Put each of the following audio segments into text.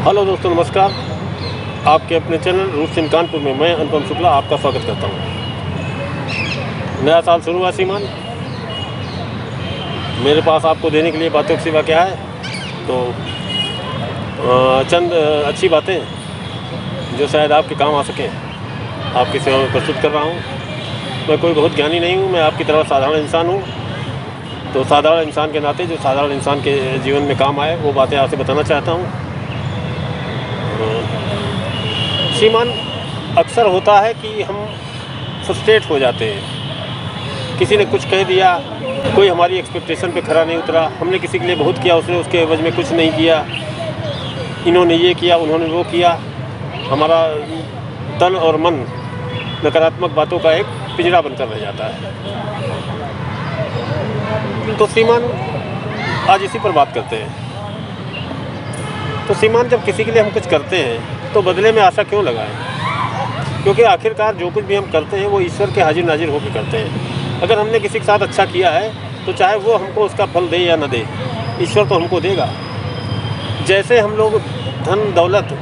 Hello दोस्तों, नमस्कार। आपके अपने चैनल रूट्स इन कानपुर में मैं अनुपम शुक्ला आपका स्वागत करता हूँ। नया साल शुरू हुआ श्रीमान। मेरे पास आपको देने के लिए बातों की सिवा क्या है, तो चंद अच्छी बातें जो शायद आपके काम आ सकें, आपकी सेवा में प्रस्तुत कर रहा हूँ। मैं कोई बहुत ज्ञानी नहीं हूँ, मैं आपकी तरह साधारण इंसान हूँ। तो साधारण इंसान के नाते जो साधारण इंसान के जीवन में काम आए वो बातें आपसे बताना चाहता हूँ। श्रीमान, अक्सर होता है कि हम फ्रस्ट्रेट हो जाते हैं। किसी ने कुछ कह दिया, कोई हमारी एक्सपेक्टेशन पे खरा नहीं उतरा, हमने किसी के लिए बहुत किया, उसने उसके एवज में कुछ नहीं किया, इन्होंने ये किया, उन्होंने वो किया। हमारा तन और मन नकारात्मक बातों का एक पिंजरा बनकर रह जाता है। तो श्रीमान, आज इसी पर बात करते हैं। तो श्रीमान, जब किसी के लिए हम कुछ करते हैं तो बदले में आशा क्यों लगाएं? क्योंकि आखिरकार जो कुछ भी हम करते हैं वो ईश्वर के हाजिर नाजिर होकर करते हैं। अगर हमने किसी के साथ अच्छा किया है तो चाहे वो हमको उसका फल दे या न दे, ईश्वर तो हमको देगा। जैसे हम लोग धन दौलत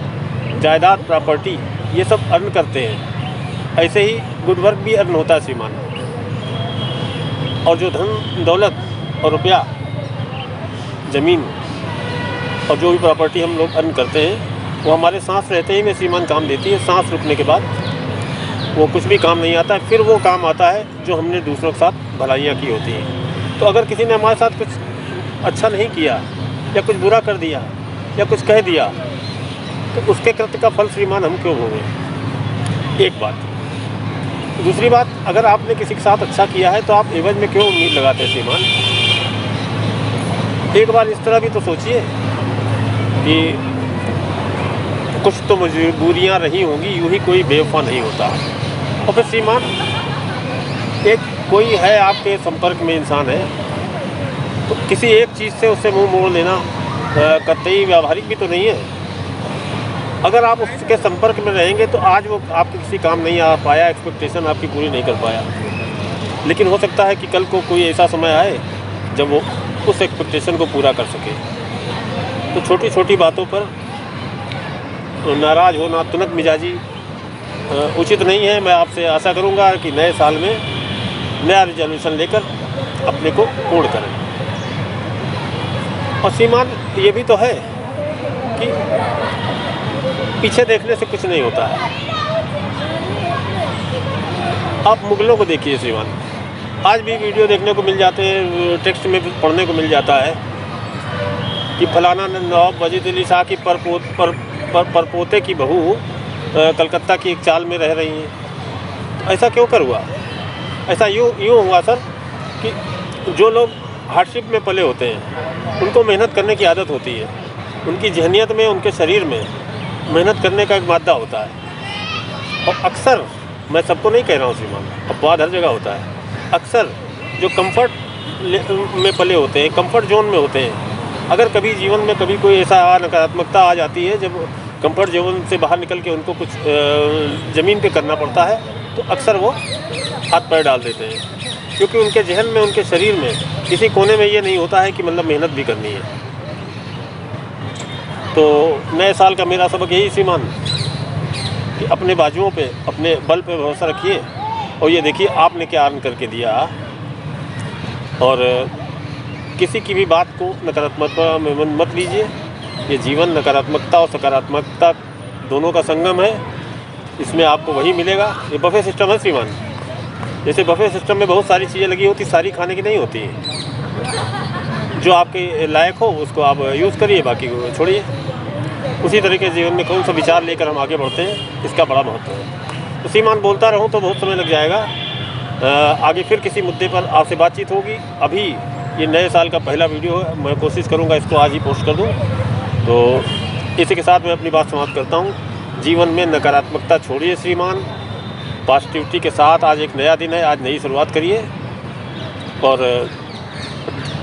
जायदाद प्रॉपर्टी ये सब अर्न करते हैं, ऐसे ही गुड वर्क भी अर्न होता है श्रीमान। और जो धन दौलत और रुपया ज़मीन और जो भी प्रॉपर्टी हम लोग अर्न करते हैं वो हमारे सांस रहते ही में श्रीमान काम देती है। सांस रुकने के बाद वो कुछ भी काम नहीं आता है। फिर वो काम आता है जो हमने दूसरों के साथ भलाइयाँ की होती हैं। तो अगर किसी ने हमारे साथ कुछ अच्छा नहीं किया या कुछ बुरा कर दिया या कुछ कह दिया तो उसके कृत्य का फल श्रीमान हम क्यों भोगें? एक बात। दूसरी बात, अगर आपने किसी के साथ अच्छा किया है तो आप एवज में क्यों उम्मीद लगाते हैं श्रीमान? एक बार इस तरह भी तो सोचिए कि कुछ तो मजबूरियाँ रही होंगी, यूँ ही कोई बेवफा नहीं होता। और फिर श्रीमान, एक कोई है आपके संपर्क में इंसान है तो किसी एक चीज़ से उससे मुंह मोड़ लेना कतई व्यावहारिक भी तो नहीं है। अगर आप उसके संपर्क में रहेंगे तो आज वो आपके किसी काम नहीं आ पाया, एक्सपेक्टेशन आपकी पूरी नहीं कर पाया, लेकिन हो सकता है कि कल को कोई ऐसा समय आए जब वो उस एक्सपेक्टेशन को पूरा कर सके। तो छोटी छोटी बातों पर नाराज़ होना, तुनक मिजाजी उचित नहीं है। मैं आपसे आशा करूंगा कि नए साल में नया रिजोल्यूशन लेकर अपने को पूर्ण करें। और श्रीमान, ये भी तो है कि पीछे देखने से कुछ नहीं होता है। आप मुगलों को देखिए श्रीमान, आज भी वीडियो देखने को मिल जाते हैं, टेक्स्ट में पढ़ने को मिल जाता है कि फलाना नवाब वजीद अली शाह की परपोते की बहू कलकत्ता की एक चाल में रह रही हैं। ऐसा क्यों कर हुआ? ऐसा यूँ हुआ सर कि जो लोग हार्डशिप में पले होते हैं उनको मेहनत करने की आदत होती है। उनकी जहनियत में, उनके शरीर में मेहनत करने का एक मादा होता है। और अक्सर, मैं सबको नहीं कह रहा हूँ श्रीमान, अपवाद हर जगह होता है, अक्सर जो कंफर्ट में पले होते हैं, कंफर्ट जोन में होते हैं, अगर कभी जीवन में कभी कोई ऐसा नकारात्मकता आ जाती है जब कंफर्ट जोन से बाहर निकल के उनको कुछ ज़मीन पे करना पड़ता है तो अक्सर वो हाथ पैर डाल देते हैं, क्योंकि उनके जहन में, उनके शरीर में किसी कोने में ये नहीं होता है कि मतलब मेहनत भी करनी है। तो नए साल का मेरा सबक यही श्रीमान कि अपने बाजुओं पे, अपने बल पे भरोसा रखिए और ये देखिए आपने क्या अर्न करके दिया। और किसी की भी बात को नकारात्मकता में मत लीजिए। ये जीवन नकारात्मकता और सकारात्मकता दोनों का संगम है, इसमें आपको वही मिलेगा। ये बफे सिस्टम है श्रीमान। जैसे बफे सिस्टम में बहुत सारी चीज़ें लगी होती, सारी खाने की नहीं होती। जो आपके लायक हो उसको आप यूज़ करिए, बाकी को छोड़िए। उसी तरीके जीवन में कौन सा विचार लेकर हम आगे बढ़ते हैं, इसका बड़ा महत्व है। तो श्रीमान, बोलता रहूँ तो बहुत समय लग जाएगा। आगे फिर किसी मुद्दे पर आपसे बातचीत होगी। अभी ये नए साल का पहला वीडियो है, मैं कोशिश करूँगा इसको आज ही पोस्ट कर दूँ। तो इसी के साथ मैं अपनी बात समाप्त करता हूँ। जीवन में नकारात्मकता छोड़िए श्रीमान, पॉजिटिविटी के साथ आज एक नया दिन है, आज नई शुरुआत करिए। और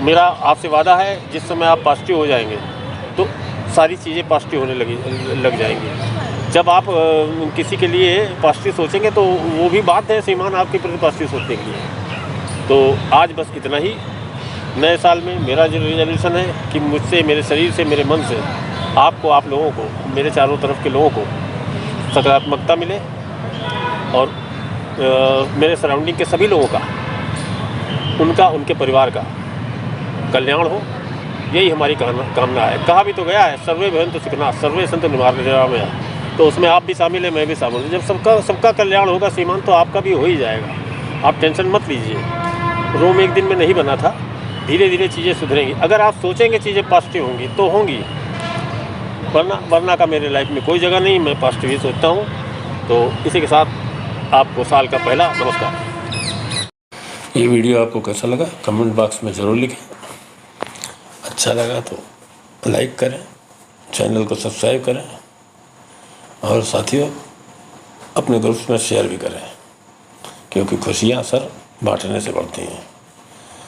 मेरा आपसे वादा है, जिस समय आप पॉजिटिव हो जाएंगे तो सारी चीज़ें पॉजिटिव होने लग जाएंगी। जब आप किसी के लिए पॉजिटिव सोचेंगे तो वो भी बात है श्रीमान आपके प्रति पॉजिटिव सोचने के लिए। तो आज बस इतना ही। नए साल में मेरा जो रिजोल्यूशन है कि मुझसे, मेरे शरीर से, मेरे मन से आपको, आप लोगों को, मेरे चारों तरफ के लोगों को सकारात्मकता मिले और मेरे सराउंडिंग के सभी लोगों का, उनका, उनके परिवार का कल्याण हो, यही हमारी कामना है। कहा भी तो गया है, सर्वे भवन्तु सुखिनः सर्वे सन्तु निरामयाः। तो उसमें आप भी शामिल हैं, मैं भी शामिल हूँ। जब सबका कल्याण होगा श्रीमान, तो आपका भी हो ही जाएगा। आप टेंशन मत लीजिए। रोम एक दिन में नहीं बना था, धीरे धीरे चीज़ें सुधरेंगी। अगर आप सोचेंगे चीज़ें पॉजिटिव होंगी तो होंगी, वरना का मेरे लाइफ में कोई जगह नहीं। मैं पॉजिटिव ही सोचता हूँ। तो इसी के साथ आपको साल का पहला नमस्कार। ये वीडियो आपको कैसा लगा कमेंट बॉक्स में ज़रूर लिखें। अच्छा लगा तो लाइक करें, चैनल को सब्सक्राइब करें और साथियों अपने ग्रुप्स में शेयर भी करें, क्योंकि खुशियाँ सर बांटने से बढ़ती हैं।